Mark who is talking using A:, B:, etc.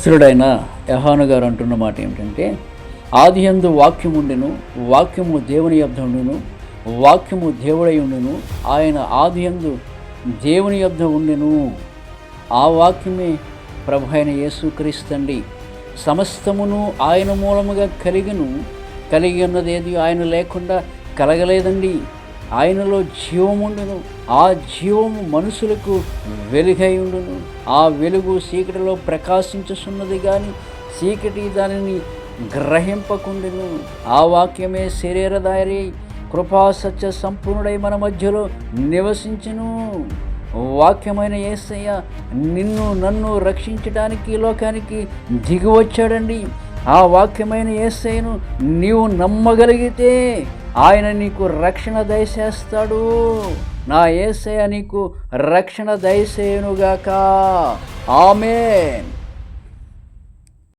A: అపోస్తలుడైన యోహాను గారు అంటున్న మాట ఏమిటంటే, ఆదియందు వాక్యము ఉండెను, వాక్యము దేవుని యొద్ద ఉండెను, వాక్యము దేవుడై ఉండెను, ఆయన ఆదియందు దేవుని యొద్ద ఉండెను. ఆ వాక్యమే ప్రభు అయిన యేసుక్రీస్తండి. సమస్తమును ఆయన మూలముగా కలిగి ఉన్నదేది ఆయన లేకుండా కలగలేదండి. ఆయనలో జీవముండును, ఆ జీవము మనుషులకు వెలుగై ఉండును. ఆ వెలుగు చీకటిలో ప్రకాశించుచున్నది కానీ చీకటి దానిని గ్రహింపకుండును. ఆ వాక్యమే శరీరధారి కృపా సత్య సంపూర్ణుడై మన మధ్యలో నివసించును. వాక్యమైన యేసయ్య నిన్ను నన్ను రక్షించడానికి లోకానికి దిగివచ్చాడండి. ఆ వాక్యమైన యేసయ్యను నీవు నమ్మగలిగితే ఆయన నీకు రక్షణ దయచేస్తాడు. నా యేసయ్య నీకు రక్షణ దయచేయునుగాక. ఆమేన్.